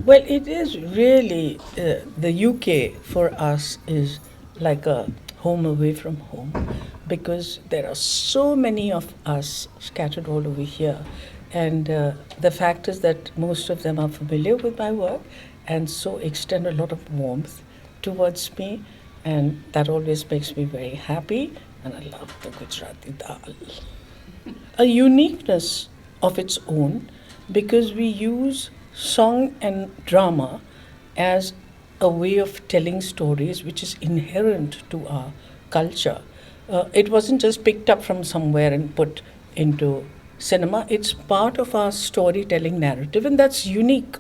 Well, it is really, the UK for us is like a home away from home because there are so many of us scattered all over here. And the fact is that most of them are familiar with my work and so extend a lot of warmth towards me. And that always makes me very happy. And I love the Gujarati dal. A uniqueness of its own because we use song and drama as a way of telling stories which is inherent to our culture. It wasn't just picked up from somewhere and put into cinema, it's part of our storytelling narrative, and that's unique.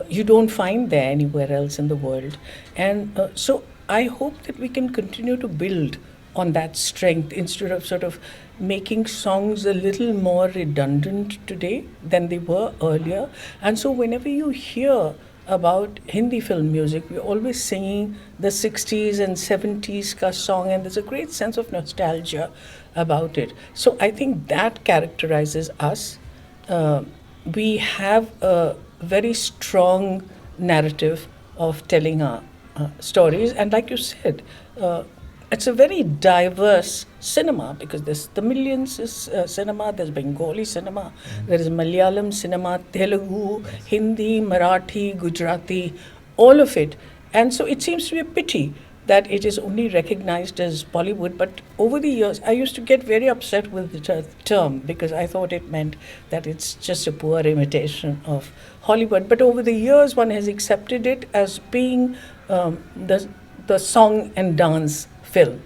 You don't find there anywhere else in the world. And so I hope that we can continue to build on that strength instead of sort of making songs a little more redundant today than they were earlier. And so whenever you hear about Hindi film music, we're always singing the 60s and 70s ka song, and there's a great sense of nostalgia about it. So I think that characterizes us. We have a very strong narrative of telling our stories, and like you said, it's a very diverse cinema because there's Tamilian cinema, there's Bengali cinema, there is Malayalam cinema, Telugu, Hindi, Marathi, Gujarati, all of it. And so it seems to be a pity that it is only recognized as Bollywood. But over the years, I used to get very upset with the term because I thought it meant that it's just a poor imitation of Hollywood. But over the years, one has accepted it as being the song and dance film,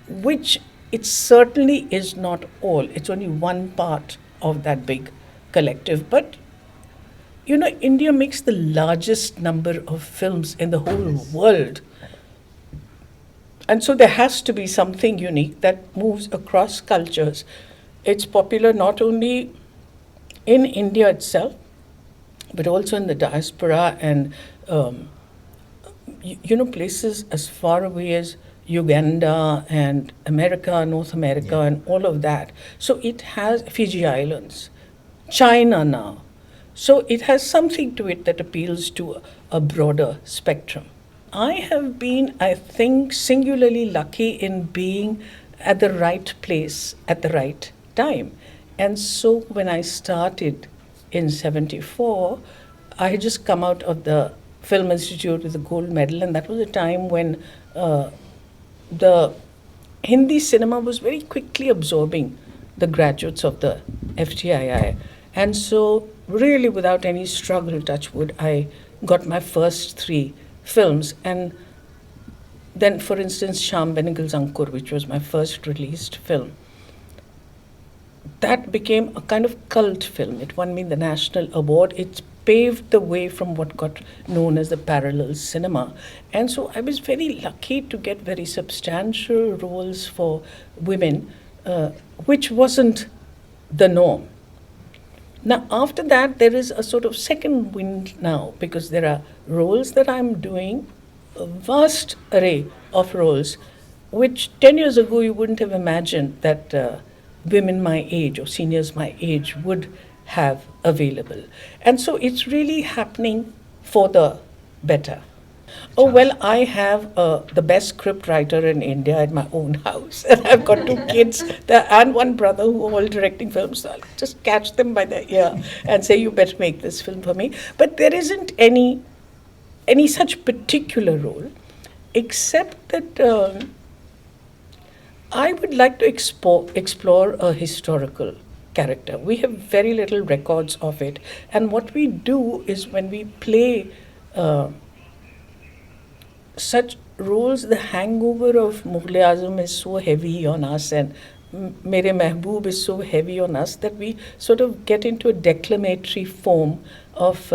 which it certainly is not all. It's only one part of that big collective. But you know, India makes the largest number of films in the whole world. And so there has to be something unique that moves across cultures. It's popular not only in India itself, but also in the diaspora and, places as far away as Uganda and America, North America, and all of that. So it has Fiji Islands, China now. So it has something to it that appeals to a broader spectrum. I have been, I think, singularly lucky in being at the right place at the right time. And so when I started in 74, I had just come out of the Film Institute with a gold medal, and that was a time when the Hindi cinema was very quickly absorbing the graduates of the FTII. And so, really, without any struggle, touch wood, I got my first three films. And then, for instance, Shyam Benegal's Ankur, which was my first released film, that became a kind of cult film. It won me the national award. It paved the way from what got known as the parallel cinema. And so I was very lucky to get very substantial roles for women, which wasn't the norm. Now, after that, there is a sort of second wind now because there are roles that I'm doing, a vast array of roles, which 10 years ago you wouldn't have imagined that women my age or seniors my age would have available. And so it's really happening for the better. Oh, well, I have the best script writer in India at my own house. And I've got two kids and one brother who are all directing films. So I'll just catch them by the ear and say, you better make this film for me. But there isn't any such particular role, except that I would like to explore a historical character. We have very little records of it. And what we do is when we play such roles, the hangover of Mughal-e-Azam is so heavy on us, and Mere Mehboob is so heavy on us that we sort of get into a declamatory form of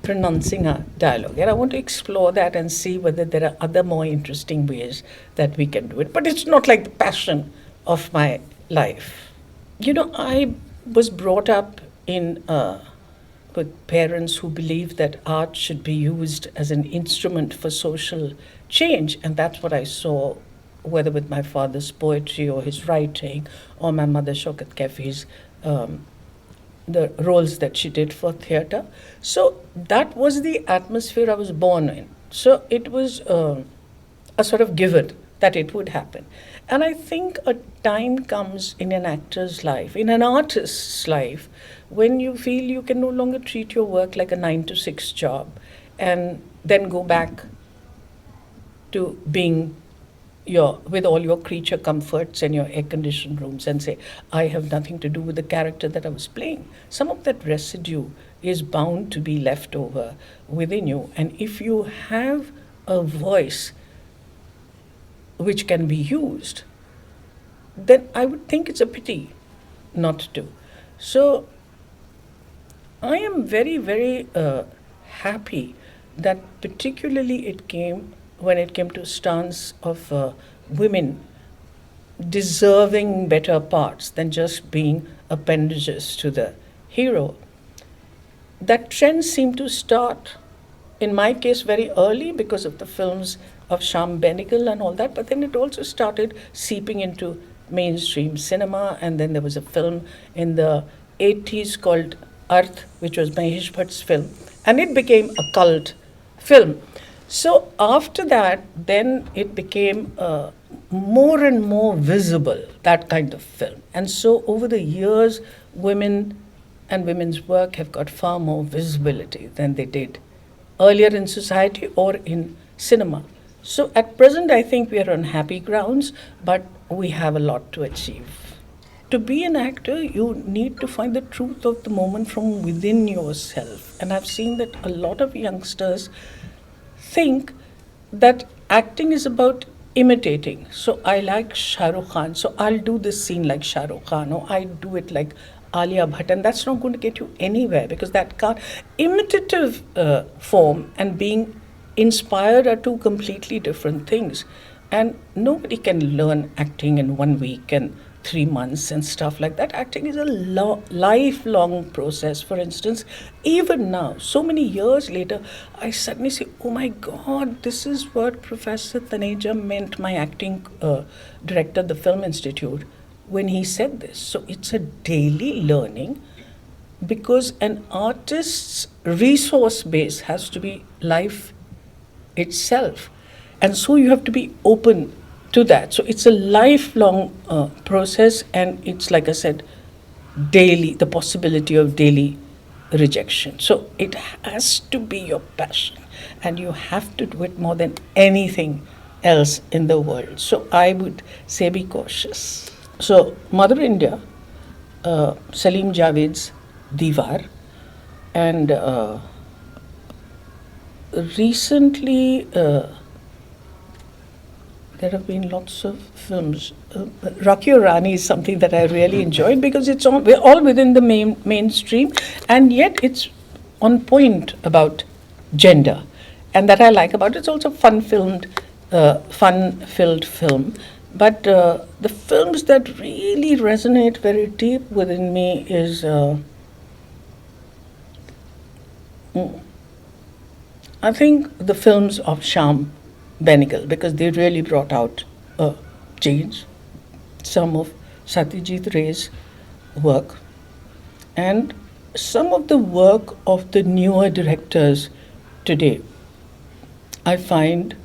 pronouncing our dialogue. And I want to explore that and see whether there are other more interesting ways that we can do it. But it's not like the passion of my life. You know, I was brought up in with parents who believed that art should be used as an instrument for social change, and that's what I saw, whether with my father's poetry or his writing, or my mother Shaukat Kafi's the roles that she did for theatre. So that was the atmosphere I was born in. So it was a sort of given that it would happen. And I think a time comes in an actor's life, in an artist's life, when you feel you can no longer treat your work like a 9 to 6 job and then go back to being your with all your creature comforts and your air conditioned rooms and say, I have nothing to do with the character that I was playing. Some of that residue is bound to be left over within you. And if you have a voice which can be used, then I would think it's a pity not to. So I am very, very happy that particularly it came when it came to stance of women deserving better parts than just being appendages to the hero. That trend seemed to start, in my case, very early because of the films of Sham Benegal and all that, but then it also started seeping into mainstream cinema, and then there was a film in the 80s called Arth, which was Mahesh Bhatt's film, and it became a cult film. So after that, then it became more and more visible, that kind of film. And so over the years, women and women's work have got far more visibility than they did earlier in society or in cinema. So at present, I think we are on happy grounds, but we have a lot to achieve. To be an actor, you need to find the truth of the moment from within yourself. And I've seen that a lot of youngsters think that acting is about imitating. So I like Shah Rukh Khan, so I'll do this scene like Shah Rukh Khan, or I do it like Alia Bhatt, and that's not going to get you anywhere because that can't. Imitative form and being inspired are two completely different things. And nobody can learn acting in 1 week and 3 months and stuff like that. Acting is a lifelong process. For instance, even now, so many years later, I suddenly say, oh my God, this is what Professor Taneja meant, my acting director at the Film Institute, when he said this. So it's a daily learning because an artist's resource base has to be life itself. And so you have to be open to that. So it's a lifelong process, and it's, like I said, daily, the possibility of daily rejection. So it has to be your passion, and you have to do it more than anything else in the world. So I would say be cautious. So Mother India, Salim Javed's Diwar, and recently there have been lots of films. Rocky Or Rani is something that I really enjoyed because it's we're all within the mainstream, and yet it's on point about gender, and that I like about it. It's also fun-filled film. But the films that really resonate very deep within me is, I think, the films of Sham Benegal, because they really brought out change. Some of Satyajit Ray's work, and some of the work of the newer directors today, I find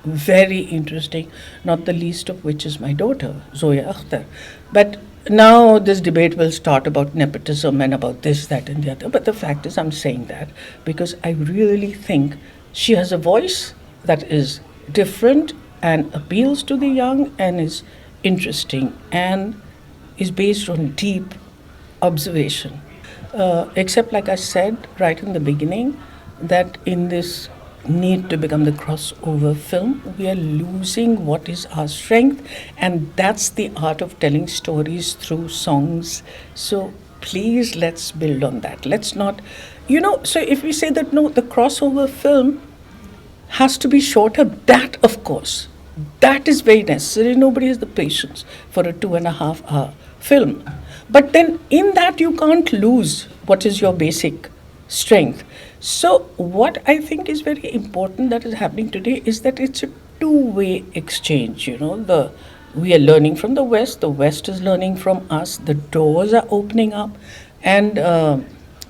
very interesting, not the least of which is my daughter, Zoya Akhtar. But now this debate will start about nepotism and about this, that, and the other. But the fact is, I'm saying that because I really think she has a voice that is different and appeals to the young and is interesting and is based on deep observation. Except, like I said right in the beginning, that in this need to become the crossover film, we are losing what is our strength, and that's the art of telling stories through songs. So please, let's build on that. Let's not, so if we say that no, the crossover film has to be shorter, that of course, that is very necessary. Nobody has the patience for a 2.5 hour film. But then in that you can't lose what is your basic strength. So what I think is very important that is happening today is that it's a two-way exchange. We are learning from the West is learning from us, the doors are opening up, And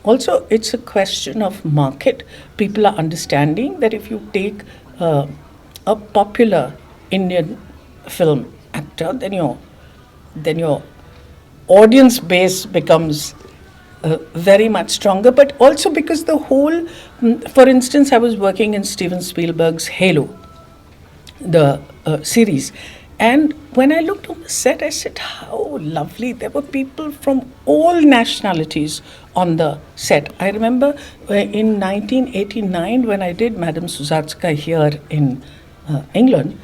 also, it's a question of market. People are understanding that if you take a popular Indian film actor, then your audience base becomes very much stronger. But also because the whole, for instance, I was working in Steven Spielberg's Halo, the series. And when I looked on the set, I said, how lovely. There were people from all nationalities on the set. I remember in 1989, when I did Madame Suzatska here in England,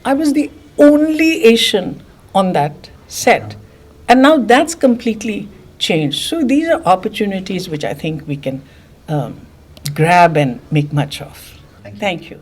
I was the only Asian on that set. And now that's completely changed. So these are opportunities which I think we can grab and make much of. Thank you. Thank you.